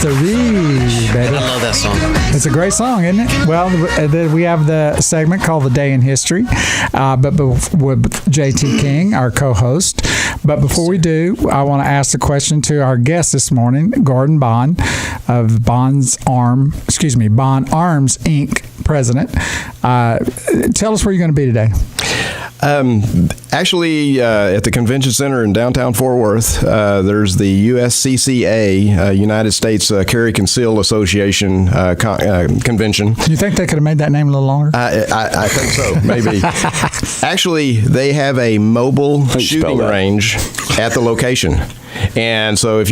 the read, baby. I love that song. It's a great song, isn't it? Well, we have the segment called The Day in History, but with J.T. King, our co-host. But before we do, I want to ask the question to our guest this morning, Gordon Bond of Bond Arms Inc. president. Tell us where you're going to be today. Actually, at the convention center in downtown Fort Worth, there's the USCCA, United States Carry Conceal Association convention. You think they could have made that name a little longer? I think so, maybe. Actually, they have a mobile shooting range at the location. And so if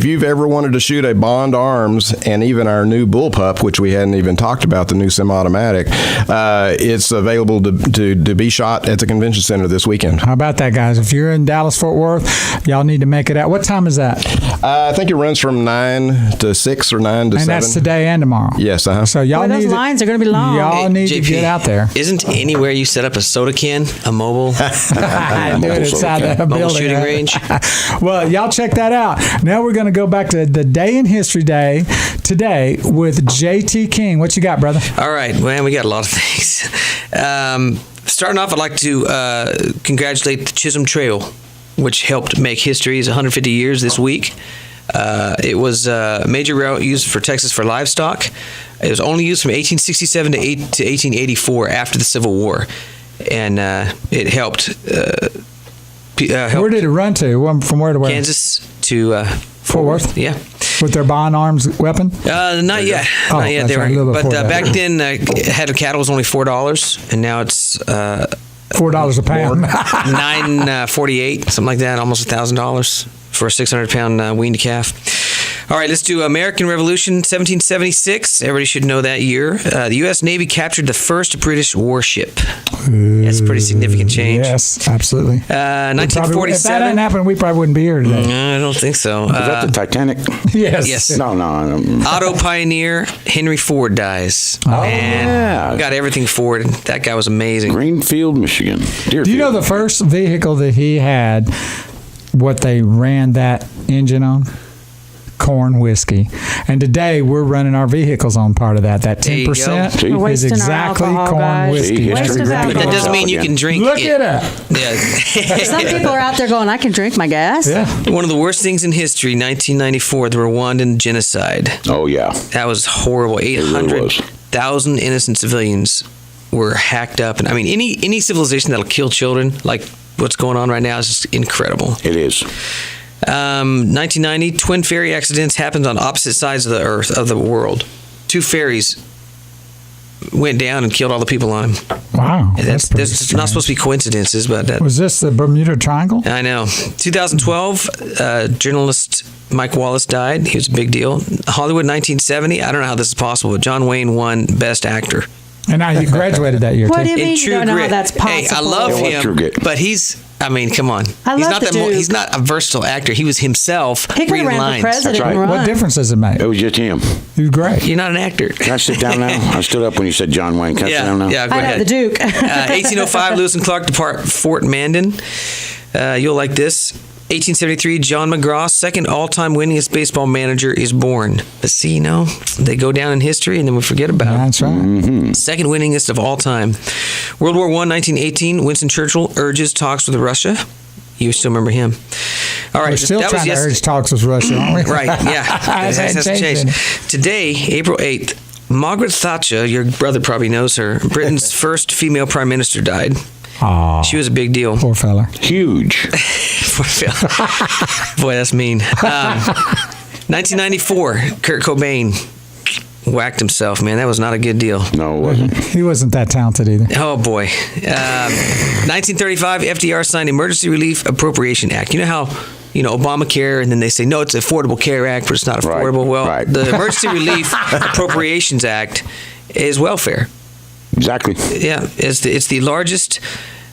you've ever wanted to shoot a Bond Arms and even our new bullpup, which we hadn't even talked about, the new semi-automatic, it's available to be shot at the convention center this weekend. How about that, guys? If you're in Dallas, Fort Worth, y'all need to make it out. What time is that? I think it runs from 9 to 6 or 9 to 7. And that's today and tomorrow. Yes. So y'all those lines are going to be long. Y'all need to get out there. Isn't anywhere you set up a soda can a mobile? Do it inside the mobile building, shooting range. Well, y'all check that out. Now we're going to go back to the Day in History Day today with J.T. King. What you got, brother? All right, man, we got a lot of things. Starting off, I'd like to congratulate the Chisholm Trail, which helped make history. It's 150 years this week. It was a major route used for Texas for livestock. It was only used from 1867 to 1884 after the Civil War, and it helped. Where did it run to? From where to where? Kansas to Fort Worth. Yeah. With their Bond Arms weapon? Not yet. Not yet. They were, but back then, head of cattle was only $4, and now it's $4 a pound. $9.48, something like that. Almost $1,000 for a 600-pound weaned calf. All right, let's do American Revolution, 1776. Everybody should know that year. The U.S. Navy captured the first British warship. That's a pretty significant change. Yes, absolutely. 1947. If that hadn't happened, we probably wouldn't be here today. I don't think so. Is that the Titanic? Yes. No. Auto pioneer Henry Ford dies. Oh, yeah. Got everything Ford. That guy was amazing. Greenfield, Michigan. Deerfield. Do you know the first vehicle that he had, what they ran that engine on? Corn whiskey. And today we're running our vehicles on part of that. That 10% is exactly corn whiskey. That doesn't mean you can drink Look it. at it. Yeah. Some people are out there going, I can drink my gas. Yeah. One of the worst things in history, 1994, the Rwandan genocide. Oh, yeah. That was horrible. 800,000 innocent civilians were hacked up. And I mean, any civilization that'll kill children, like what's going on right now, is just incredible. It is. 1990, twin ferry accidents happened on opposite sides of the earth, of the world. 2 ferries went down and killed all the people on them. Wow. That's not supposed to be coincidences, but that... Was this the Bermuda Triangle? I know. 2012, journalist Mike Wallace died. He was a big deal. Hollywood, 1970. I don't know how this is possible, but John Wayne won Best Actor. And now he graduated that year, too. What do you mean you don't know how that's possible? Hey, I love him, but I mean, come on. He's not a versatile actor. He was himself. He could have ran for president. That's right. And What difference does it make? It was just him. He was great. You're not an actor. Can I sit down now? I stood up when you said John Wayne. Can I sit down now? Yeah, go ahead. the Duke. 1805, Lewis and Clark depart Fort Mandan. You'll like this. 1873, John McGraw, second all-time winningest baseball manager, is born. But see, they go down in history and then we forget about it. That's right. Mm-hmm. Second winningest of all time. World War I, 1918, Winston Churchill urges talks with Russia. You still remember him. All right. We're still trying to urge talks with Russia, aren't we? Right, yeah. That's changed. Today, April 8th, Margaret Thatcher, your brother probably knows her, Britain's first female prime minister, died. Aww. She was a big deal. Poor fella. Huge. Poor fella. Boy, that's mean. 1994, Kurt Cobain whacked himself, man. That was not a good deal. No, it wasn't. He wasn't that talented either. Oh, boy. 1935, FDR signed Emergency Relief Appropriation Act. You know how, Obamacare, and then they say, no, it's the Affordable Care Act, but it's not affordable. Right. The Emergency Relief Appropriations Act is welfare. Exactly. Yeah, it's the largest.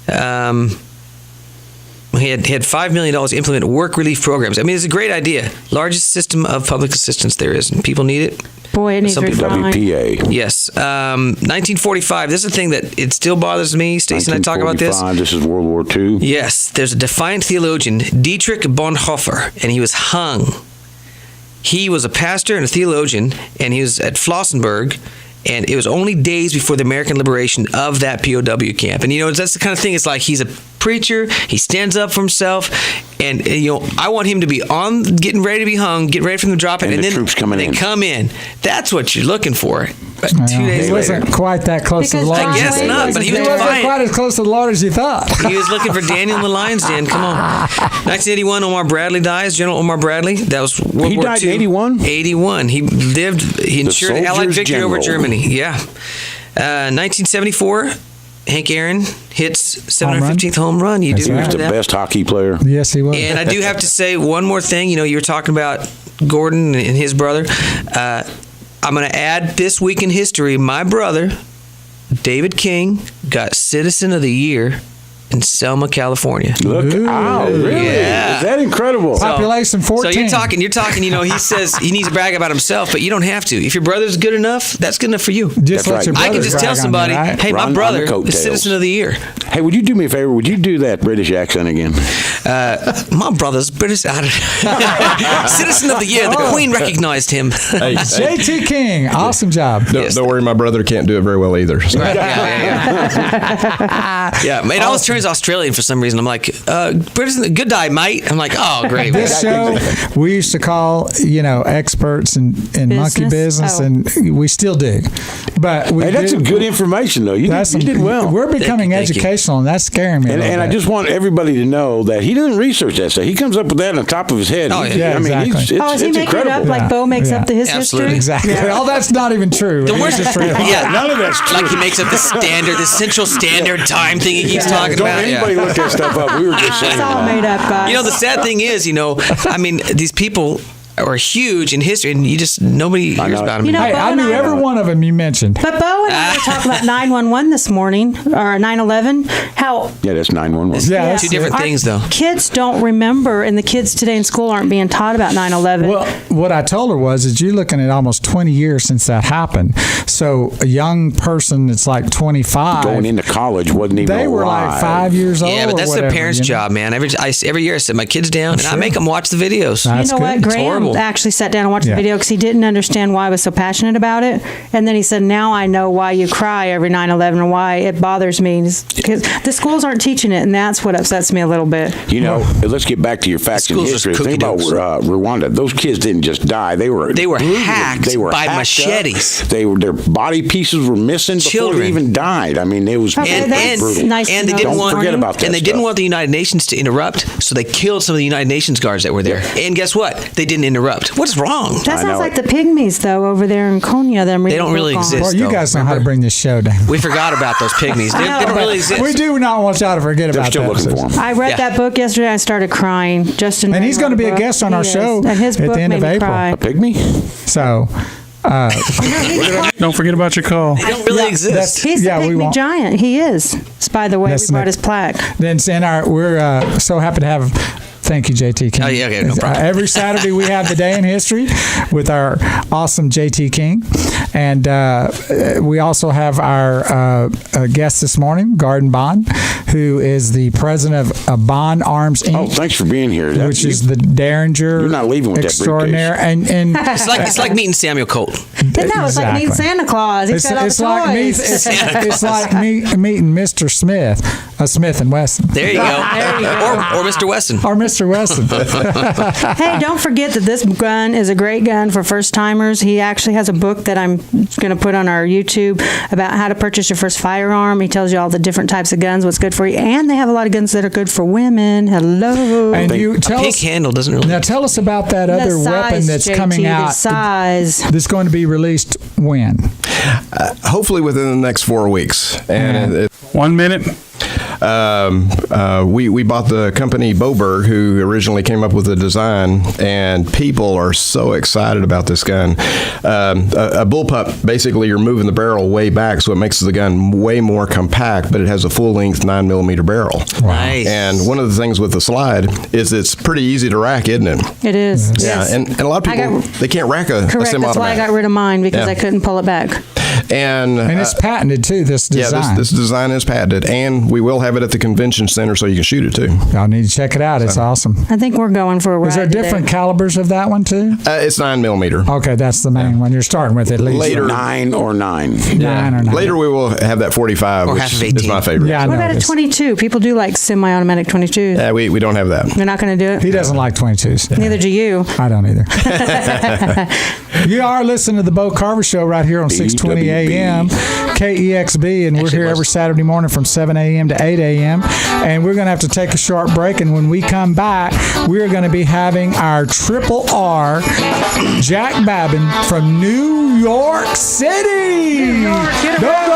He had $5 million to implement work relief programs. I mean, it's a great idea. Largest system of public assistance there is, and people need it. Boy, it needs refined. WPA. Yes. 1945. This is a thing that it still bothers me. Stacey and I talk about this. This is World War II. Yes. There's a defiant theologian, Dietrich Bonhoeffer, and he was hung he was a pastor and a theologian, and he was at Flossenburg. And it was only days before the American liberation of that POW camp. And, that's the kind of thing. It's like he's a preacher. He stands up for himself. And, I want him to be on, getting ready to be hung, getting ready for them to drop it. And the then troops coming in. They come in. That's what you're looking for. But 2 days later. He wasn't quite that close to the Lord. I guess not, but he was wasn't quite as close to the Lord as you thought. He was looking for Daniel in the lion's den. Come on. 1981, Omar Bradley dies. General Omar Bradley. That was World War II. He died in 81? 81. He ensured Allied victory over Germany. Yeah. 1974, Hank Aaron hits 715th home run. You do He was remember the that? best hockey player. Yes, he was. And I do have to say one more thing. You were talking about Gordon and his brother. I'm going to add this week in history. My brother, David King, got Citizen of the Year in Selma, California. Look out! Really? Yeah. Is that incredible? Population 14. So you're talking. He says he needs to brag about himself, but you don't have to. If your brother's good enough, that's good enough for you. Just let your I can brother just brag tell on you, somebody, right? hey, my brother is Citizen of the Year. Hey, would you do me a favor? Would you do that British accent again? My brother's British. Citizen of the Year. The Queen recognized him. Hey, J.T. King, awesome job. Don't worry, my brother can't do it very well either. So. Right, yeah. It always turns Australian for some reason. I'm like, British, good day, mate. I'm like, oh, great. This show, we used to call, experts in monkey business, and we still do. But that's some good information, though. You did well. We're becoming educational, and that's scaring me. And I just want everybody to know that he doesn't research that stuff. He comes up with that on the top of his head. Oh, yeah. Exactly. Is he making incredible. it up like Bo makes up his Absolutely. history? Exactly. Yeah. All that's not even true. The worst It's just real. None of that's true. Like he makes up the central standard time thing he keeps talking Don't about. anybody look that stuff up. We were just saying It's all made up, guys. The sad thing is, these people are huge in history, and nobody hears about them. Hey, I knew every one of them you mentioned. But Bo and I were talking about 911 this morning, or 9/11. Yeah, that's 911. Yeah, that's Two different things, though. Kids don't remember, and the kids today in school aren't being taught about 9/11. Well, what I told her was that you're looking at almost 20 years since that happened. So a young person that's like 25. Going into college wasn't even They were alive. like 5 years old. Yeah, but that's or their whatever, parents' job, man. Every year I sit my kids down and I make them watch the videos. That's you know what? good. Graham horrible. actually sat down and watched the video because he didn't understand why I was so passionate about it. And then he said, now I know why you cry every 9/11 and why it bothers me. Because the schools aren't teaching it, and that's what upsets me a little bit. Let's get back to your facts and history. Think about Rwanda. Those kids didn't just die. They were hacked by hacked machetes. Up. Their body pieces were missing before they even died. I mean, it was brutal. Nice and they didn't want the United Nations to interrupt, so they killed some of the United Nations guards that were there. And guess what? They didn't interrupt. What's wrong? That sounds like the pygmies, though, over there in Konya. They don't really exist. Well, you guys know how to bring this show down. We forgot about those pygmies. They don't really exist. We do not want y'all to forget about They're still looking for them. I read that book yesterday. I started crying. Justin, and he's going to be a guest on our show and his at book the end of made me April. cry. A pygmy? So. Don't forget about your call. They don't really exist. He's the pygmy giant. He is. By the way, we brought his plaque. Then, we're so happy to have. Thank you, J.T. King. Oh, yeah, okay, no problem. Every Saturday we have the Day in History with our awesome J.T. King. And we also have our guest this morning, Garden Bond, who is the president of Bond Arms, Inc. Oh, thanks for being here. Which is the Derringer You're not leaving with extraordinaire. that briefcase. And It's like meeting Samuel Colt. It's like meeting Santa Claus. He's got all the toys. It's like meeting Mr. Smith, Smith & Wesson. There you go. Or Mr. Wesson. Or Mr. Wesson. Hey, don't forget that this gun is a great gun for first timers. He actually has a book that I'm going to put on our YouTube about how to purchase your first firearm. He tells you all the different types of guns, what's good for you, and they have a lot of guns that are good for women. Hello. And you tell pink us, handle doesn't really. Now tell us about that other weapon that's JT, coming out. The size. That's going to be released when? Hopefully within the next 4 weeks. And 1 minute. We bought the company Boberg, who originally came up with the design, and people are so excited about this gun. A bullpup, basically you're moving the barrel way back, so it makes the gun way more compact, but it has a full-length 9mm barrel. Nice. And one of the things with the slide is it's pretty easy to rack, isn't it? It is. Yeah, Yes. and a lot of people, they can't rack a Correct. semi-automatic. That's why I got rid of mine, because I couldn't pull it back. And it's patented too, this design. Yeah, this design is patented, and we will have it at the convention center so you can shoot it too. Y'all need to check it out. It's awesome. I think we're going for a ride. Is there different calibers of that one too? It's 9mm. Okay, that's the main one you're starting with at least. Later, 9 or 9. 9 or 9. Later we will have that 45, or which half of 18. is my favorite. Yeah, What about a 22? People do like semi-automatic 22s. Yeah, we don't have that. You're not going to do it? He doesn't like 22s. Neither do you. I don't either. You are listening to the Bo Carver Show right here on 620 AM KEXB, and we're here every Saturday morning from 7 a.m. to 8 a.m. And we're going to have to take a short break, and when we come back, we're going to be having our Triple R Jack Babin from New York City. New York, get around.